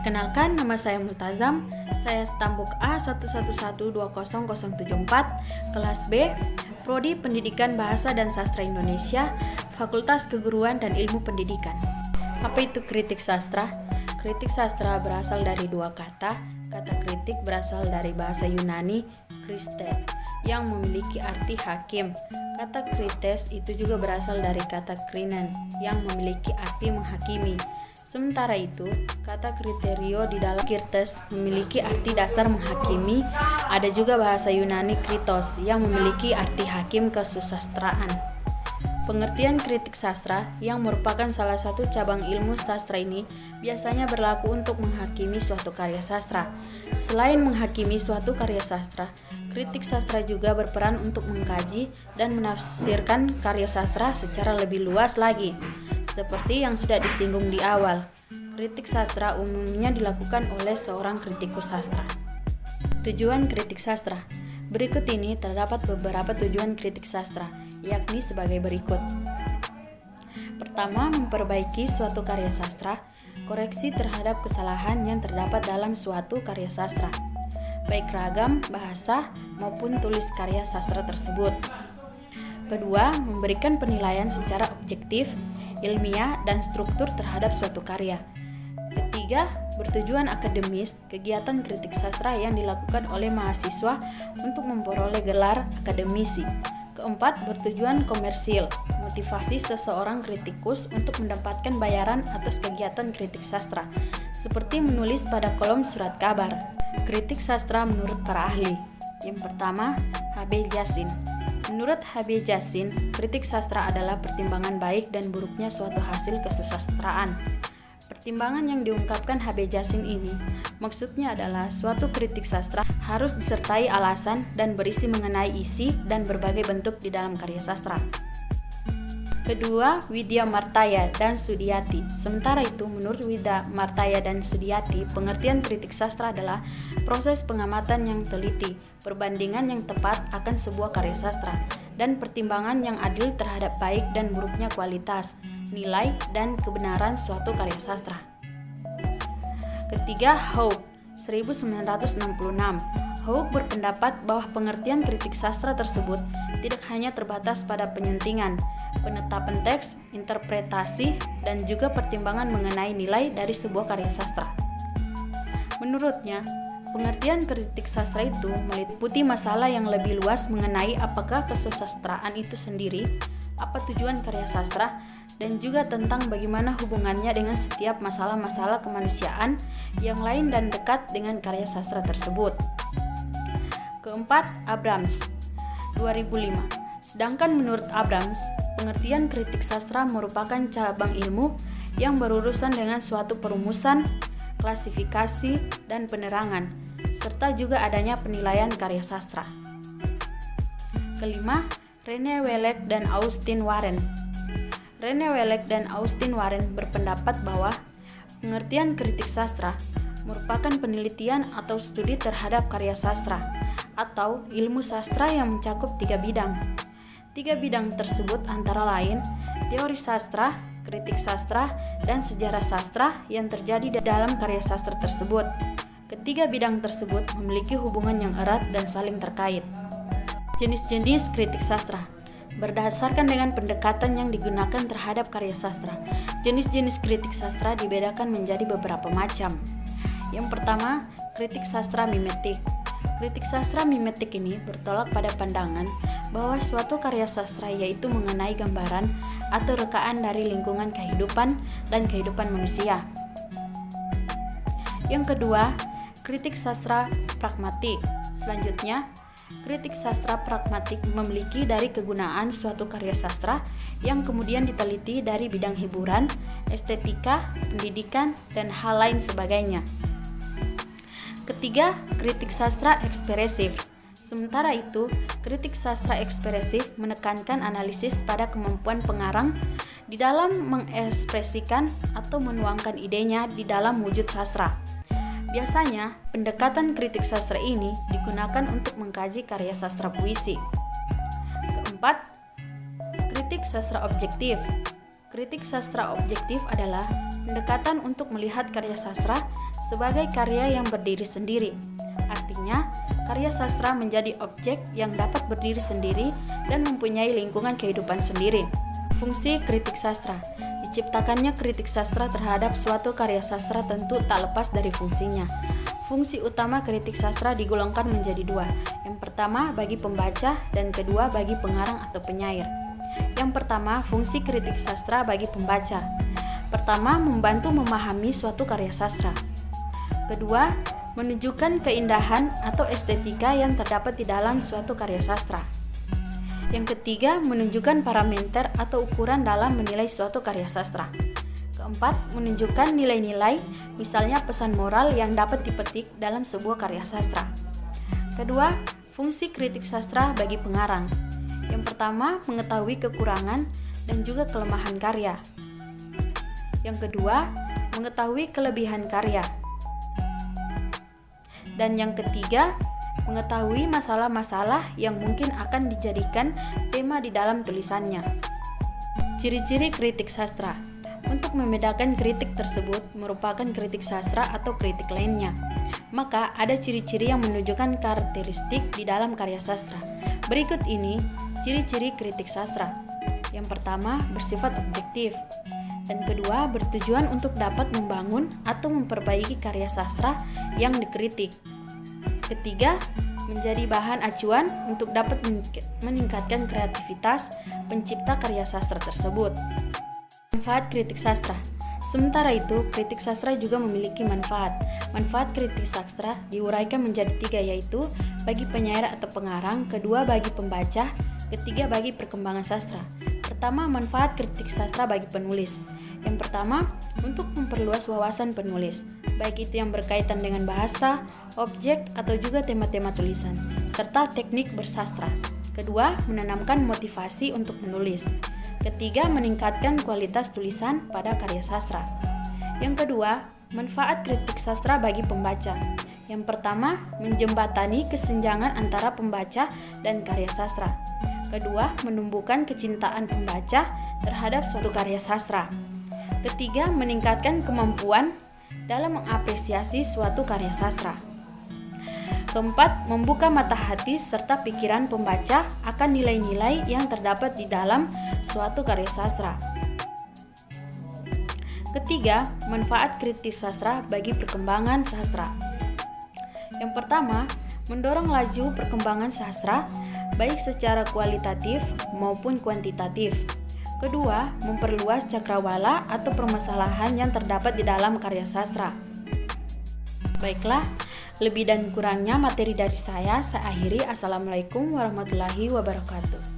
Perkenalkan, nama saya Multazam. Saya stambuk A11120074, kelas B, Prodi Pendidikan Bahasa dan Sastra Indonesia, Fakultas Keguruan dan Ilmu Pendidikan. Apa itu kritik sastra? Kritik sastra berasal dari dua kata. Kata kritik berasal dari bahasa Yunani, kriste, yang memiliki arti hakim. Kata krites itu juga berasal dari kata krinen, yang memiliki arti menghakimi. Sementara itu, kata kriterio di dalam kirtes memiliki arti dasar menghakimi. Ada juga bahasa Yunani kritos yang memiliki arti hakim kesusastraan. Pengertian kritik sastra yang merupakan salah satu cabang ilmu sastra ini biasanya berlaku untuk menghakimi suatu karya sastra. Selain menghakimi suatu karya sastra, kritik sastra juga berperan untuk mengkaji dan menafsirkan karya sastra secara lebih luas lagi. Seperti yang sudah disinggung di awal, kritik sastra umumnya dilakukan oleh seorang kritikus sastra. Tujuan kritik sastra. Berikut ini terdapat beberapa tujuan kritik sastra, yakni sebagai berikut. Pertama, memperbaiki suatu karya sastra, koreksi terhadap kesalahan yang terdapat dalam suatu karya sastra, baik ragam, bahasa, maupun tulis karya sastra tersebut. Kedua, memberikan penilaian secara objektif, ilmiah, dan struktur terhadap suatu karya. Ketiga, bertujuan akademis, kegiatan kritik sastra yang dilakukan oleh mahasiswa untuk memperoleh gelar akademisi. Keempat, bertujuan komersil, motivasi seseorang kritikus untuk mendapatkan bayaran atas kegiatan kritik sastra, seperti menulis pada kolom surat kabar. Kritik sastra menurut para ahli. Yang pertama, H.B. Jassin. Menurut H.B. Jassin, kritik sastra adalah pertimbangan baik dan buruknya suatu hasil kesusastraan. Pertimbangan yang diungkapkan H.B. Jassin ini maksudnya adalah suatu kritik sastra harus disertai alasan dan berisi mengenai isi dan berbagai bentuk di dalam karya sastra. Kedua, Widya Martaya dan Sudiyati. Sementara itu, menurut Widya Martaya dan Sudiyati, pengertian kritik sastra adalah proses pengamatan yang teliti, perbandingan yang tepat akan sebuah karya sastra, dan pertimbangan yang adil terhadap baik dan buruknya kualitas, nilai, dan kebenaran suatu karya sastra. Ketiga, Hauck, 1966. Hauck berpendapat bahwa pengertian kritik sastra tersebut tidak hanya terbatas pada penyuntingan, penetapan teks, interpretasi, dan juga pertimbangan mengenai nilai dari sebuah karya sastra. Menurutnya, pengertian kritik sastra itu meliputi masalah yang lebih luas mengenai apakah kesusastraan itu sendiri, apa tujuan karya sastra, dan juga tentang bagaimana hubungannya dengan setiap masalah-masalah kemanusiaan yang lain dan dekat dengan karya sastra tersebut. Keempat, Abrams, 2005. Sedangkan menurut Abrams, pengertian kritik sastra merupakan cabang ilmu yang berurusan dengan suatu perumusan, klasifikasi, dan penerangan, serta juga adanya penilaian karya sastra. Kelima, Rene Wellek dan Austin Warren. Rene Wellek dan Austin Warren berpendapat bahwa pengertian kritik sastra merupakan penelitian atau studi terhadap karya sastra atau ilmu sastra yang mencakup 3 bidang. 3 bidang tersebut antara lain teori sastra, kritik sastra, dan sejarah sastra yang terjadi dalam karya sastra tersebut. Ketiga bidang tersebut memiliki hubungan yang erat dan saling terkait. Jenis-jenis kritik sastra. Berdasarkan dengan pendekatan yang digunakan terhadap karya sastra, jenis-jenis kritik sastra dibedakan menjadi beberapa macam. Yang pertama, kritik sastra mimetik. Kritik sastra mimetik ini bertolak pada pandangan bahwa suatu karya sastra yaitu mengenai gambaran atau rekaan dari lingkungan kehidupan dan kehidupan manusia. Yang kedua, kritik sastra pragmatik. Selanjutnya, kritik sastra pragmatik memiliki dari kegunaan suatu karya sastra yang kemudian diteliti dari bidang hiburan, estetika, pendidikan, dan hal lain sebagainya. Ketiga, kritik sastra ekspresif. Sementara itu, kritik sastra ekspresif menekankan analisis pada kemampuan pengarang di dalam mengekspresikan atau menuangkan idenya di dalam wujud sastra. Biasanya, pendekatan kritik sastra ini digunakan untuk mengkaji karya sastra puisi. Keempat, kritik sastra objektif. Kritik sastra objektif adalah pendekatan untuk melihat karya sastra sebagai karya yang berdiri sendiri. Artinya, karya sastra menjadi objek yang dapat berdiri sendiri dan mempunyai lingkungan kehidupan sendiri. Fungsi kritik sastra. Diciptakannya kritik sastra terhadap suatu karya sastra tentu tak lepas dari fungsinya. Fungsi utama kritik sastra digolongkan menjadi dua. Yang pertama bagi pembaca dan kedua bagi pengarang atau penyair. Yang pertama, fungsi kritik sastra bagi pembaca. Pertama, membantu memahami suatu karya sastra. Kedua, menunjukkan keindahan atau estetika yang terdapat di dalam suatu karya sastra. Yang ketiga, menunjukkan parameter atau ukuran dalam menilai suatu karya sastra. Keempat, menunjukkan nilai-nilai, misalnya pesan moral yang dapat dipetik dalam sebuah karya sastra. Kedua, fungsi kritik sastra bagi pengarang. Yang pertama, mengetahui kekurangan dan juga kelemahan karya. Yang kedua, mengetahui kelebihan karya. Dan yang ketiga, mengetahui masalah-masalah yang mungkin akan dijadikan tema di dalam tulisannya. Ciri-ciri kritik sastra. Untuk membedakan kritik tersebut merupakan kritik sastra atau kritik lainnya, maka ada ciri-ciri yang menunjukkan karakteristik di dalam karya sastra. Berikut ini ciri-ciri kritik sastra. Yang pertama, bersifat objektif. Dan kedua, bertujuan untuk dapat membangun atau memperbaiki karya sastra yang dikritik. Ketiga, menjadi bahan acuan untuk dapat meningkatkan kreativitas pencipta karya sastra tersebut. Manfaat kritik sastra. Sementara itu, kritik sastra juga memiliki manfaat. Manfaat kritik sastra diuraikan menjadi tiga, yaitu bagi penyair atau pengarang, kedua bagi pembaca, ketiga bagi perkembangan sastra. Pertama, manfaat kritik sastra bagi penulis. Yang pertama, untuk memperluas wawasan penulis, baik itu yang berkaitan dengan bahasa, objek, atau juga tema-tema tulisan, serta teknik bersastra. Kedua, menanamkan motivasi untuk menulis. Ketiga, meningkatkan kualitas tulisan pada karya sastra. Yang kedua, manfaat kritik sastra bagi pembaca. Yang pertama, menjembatani kesenjangan antara pembaca dan karya sastra. Kedua, menumbuhkan kecintaan pembaca terhadap suatu karya sastra. Ketiga, meningkatkan kemampuan dalam mengapresiasi suatu karya sastra. Keempat, membuka mata hati serta pikiran pembaca akan nilai-nilai yang terdapat di dalam suatu karya sastra. Ketiga, manfaat kritis sastra bagi perkembangan sastra. Yang pertama, mendorong laju perkembangan sastra baik secara kualitatif maupun kuantitatif. Kedua, memperluas cakrawala atau permasalahan yang terdapat di dalam karya sastra. Baiklah, lebih dan kurangnya materi dari saya akhiri. Assalamualaikum warahmatullahi wabarakatuh.